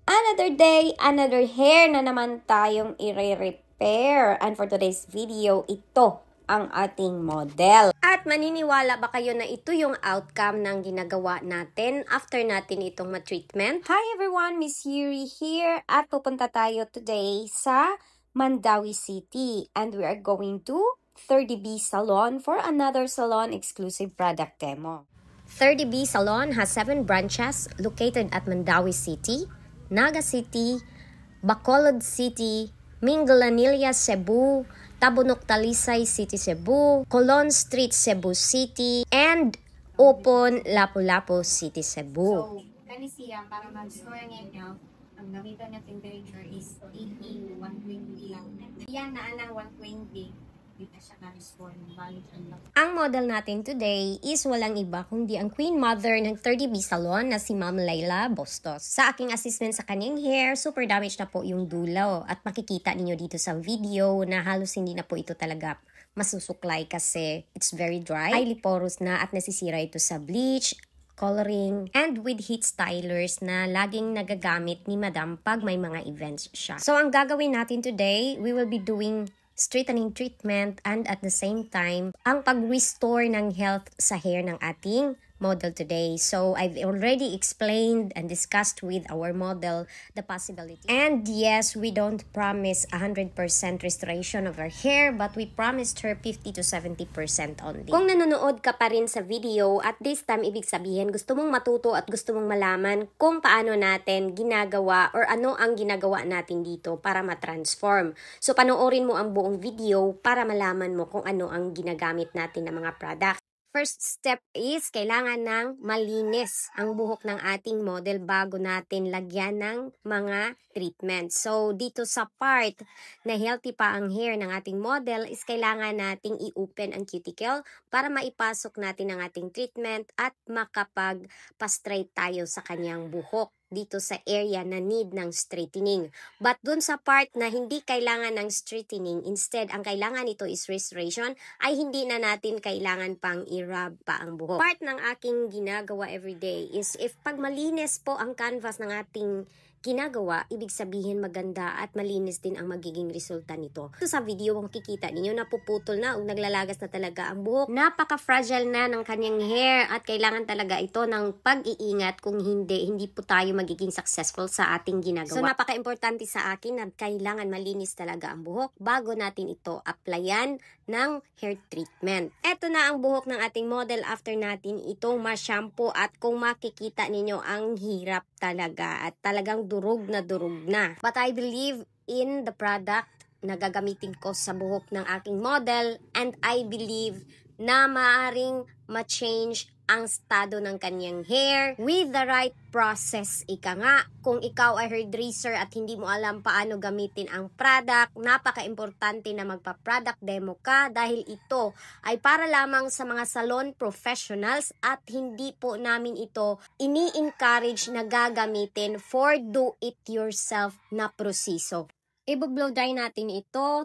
Another day, another hair na naman tayong i-repair. And for today's video, ito ang ating model. At maniniwala ba kayo na ito yung outcome ng ginagawa natin after natin itong ma-treatment? Hi everyone, Miss Yuri here. At pupunta tayo today sa Mandawi City. And we are going to 30B Salon for another salon exclusive product demo. 30B Salon has 7 branches located at Mandawi City, Naga City, Bacolod City, Mingalanilla, Cebu, Tabunok Talisay City, Cebu, Colon Street, Cebu City, and Upon, Lapu-Lapu City, Cebu. So, kani siya, para mag-store niya, ang gamitan niya temperature is 80, 120 lang. Yan na anang 120. Dito siya na-store ng balik ang laki. Ang model natin today is walang iba kundi ang Queen Mother ng 30B Salon na si Ma'am Layla Bustos. Sa aking assessment sa kanyang hair, super damage na po yung dulo. At makikita ninyo dito sa video na halos hindi na po ito talaga masusuklay kasi it's very dry. Highly porous na at nasisira ito sa bleach, coloring, and with heat stylers na laging nagagamit ni Madam pag may mga events siya. So ang gagawin natin today, we will be doing straightening treatment and at the same time, ang pag-restore ng health sa hair ng ating model today. So, I've already explained and discussed with our model the possibility. And yes, we don't promise 100% restoration of her hair, but we promised her 50 to 70% only. Kung nanonood ka pa rin sa video, at this time, ibig sabihin, gusto mong matuto at gusto mong malaman kung paano natin ginagawa or ano ang ginagawa natin dito para ma-transform. So, panoorin mo ang buong video para malaman mo kung ano ang ginagamit natin ng mga products. First step is kailangan ng malinis ang buhok ng ating model bago natin lagyan ng mga treatment. So, dito sa part na healthy pa ang hair ng ating model is kailangan nating i-open ang cuticle para maipasok natin ang ating treatment at makapag-pa-straight tayo sa kanyang buhok dito sa area na need ng straightening. But dun sa part na hindi kailangan ng straightening, instead, ang kailangan ito is restoration, ay hindi na natin kailangan pang i-rub pa ang buhok. Part ng aking ginagawa everyday is if pag malinis po ang canvas ng ating ginagawa, ibig sabihin maganda at malinis din ang magiging resulta nito. So sa video, makikita ninyo napuputol na o naglalagas na talaga ang buhok. Napaka-fragile na ng kanyang hair at kailangan talaga ito ng pag-iingat. Kung hindi po tayo magiging successful sa ating ginagawa. So napaka-importante sa akin na kailangan malinis talaga ang buhok bago natin ito applyan ng hair treatment. Ito na ang buhok ng ating model after natin itong ma-shampoo at kung makikita ninyo ang hirap talaga at talagang durog na. But I believe in the product na gagamitin ko sa buhok ng aking model and I believe na maaaring ma-change ang estado ng kanyang hair with the right process. Ika nga, kung ikaw ay hairdresser at hindi mo alam paano gamitin ang product, napaka-importante na magpa-product demo ka dahil ito ay para lamang sa mga salon professionals at hindi po namin ito ini-encourage na gagamitin for do-it-yourself na proseso. I-blow dry natin ito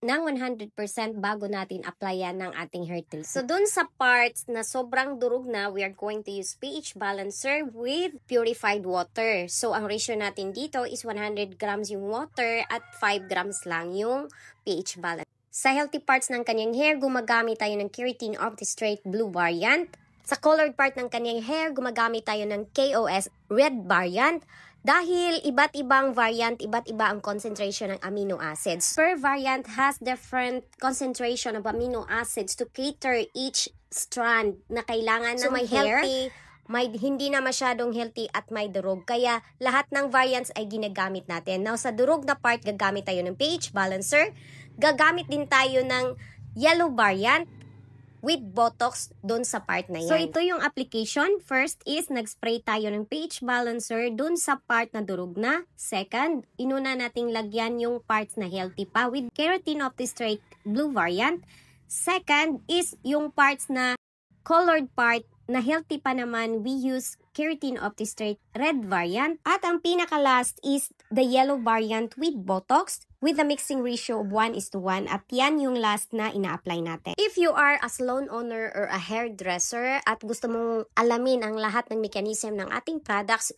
ng 100% bago natin applyan ng ating hair treatment. So, dun sa parts na sobrang durog na, we are going to use pH balancer with purified water. So, ang ratio natin dito is 100 grams yung water at 5 grams lang yung pH balance. Sa healthy parts ng kanyang hair, gumagamit tayo ng Keratin Opti-Straight Blue variant. Sa colored part ng kanyang hair, gumagamit tayo ng KOS Red variant. Dahil iba't ibang variant, iba't iba ang concentration ng amino acids. Per variant has different concentration of amino acids to cater each strand na kailangan ng may hair. Healthy, may hindi na masyadong healthy at may durog. Kaya lahat ng variants ay ginagamit natin. Now sa durog na part, gagamit tayo ng pH balancer. Gagamit din tayo ng yellow variant with Botox dun sa part na yan. So, ito yung application. First is, nag-spray tayo ng pH balancer dun sa part na durog na. Second, inuna nating lagyan yung parts na healthy pa with Keratin Opti-Straight Blue variant. Second is yung parts na colored part na healthy pa naman, we use Keratin Opti-Straight Red variant. At ang pinaka-last is the yellow variant with Botox with a mixing ratio of 1:1 at yan yung last na ina-apply natin. If you are a salon owner or a hairdresser at gusto mong alamin ang lahat ng mechanism ng ating products,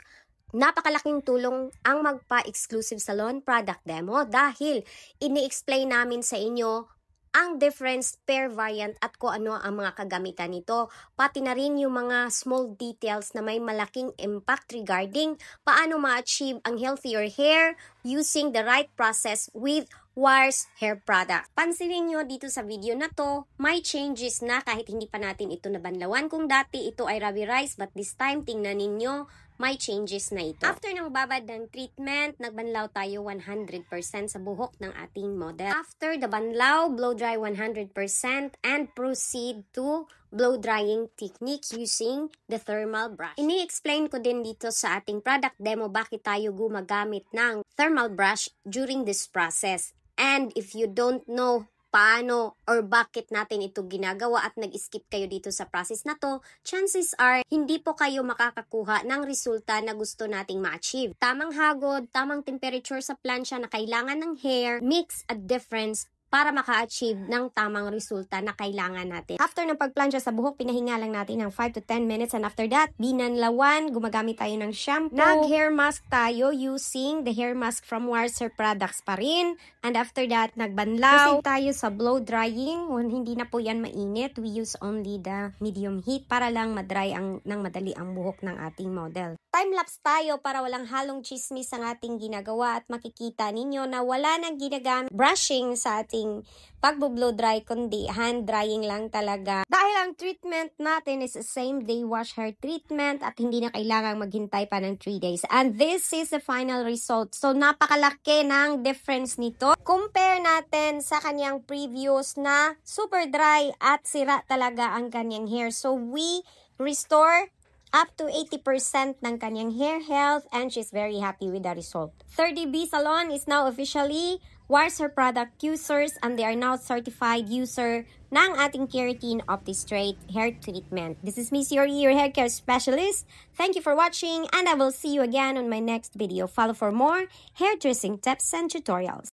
Napakalaking tulong ang magpa-exclusive salon product demo dahil ini-explain namin sa inyo ang difference per variant at kung ano ang mga kagamitan nito. Pati na rin yung mga small details na may malaking impact regarding paano ma-achieve ang healthier hair using the right process with Wars hair product. Pansinin nyo dito sa video na to, may changes na kahit hindi pa natin ito nabanlawan. Kung dati ito ay Rabi Rice, but this time tingnan ninyo, may changes na ito. After ng babad ng treatment, nagbanlaw tayo 100% sa buhok ng ating model. After the banlaw, blow dry 100% and proceed to blow drying technique using the thermal brush. Ini-explain ko din dito sa ating product demo bakit tayo gumagamit ng thermal brush during this process. And if you don't know paano or bakit natin ito ginagawa at nag-skip kayo dito sa process na to, chances are hindi po kayo makakakuha ng resulta na gusto nating ma-achieve. Tamang hagod, tamang temperature sa plancha na kailangan ng hair, makes a difference para maka-achieve ng tamang resulta na kailangan natin. After ng pagplansya sa buhok, pinahinga lang natin ng 5 to 10 minutes and after that, binanlawan, gumagamit tayo ng shampoo. Nag-hair mask tayo using the hair mask from Wars Hair Products pa rin. And after that, nagbanlaw. Proceed tayo sa blow drying. Hindi na po yan mainit. We use only the medium heat para lang madry ng madali ang buhok ng ating model. Time-lapse tayo para walang halong chismis ang ating ginagawa at makikita ninyo na wala nang ginagamit brushing sa ating pagbo-blow dry kundi hand drying lang talaga. Dahil ang treatment natin is a same day wash hair treatment at hindi na kailangang maghintay pa ng 3 days. And this is the final result. So napakalaki ng difference nito. Compare natin sa kanyang previous na super dry at sira talaga ang kanyang hair. So we restore up to 80% ng kanyang hair health and she's very happy with the result. 30B Salon is now officially Wars Hair product users and they are now certified user ng ating Keratin OptiStraight hair treatment. This is Miss Yuri, your hair care specialist. Thank you for watching and I will see you again on my next video. Follow for more hair dressing tips and tutorials.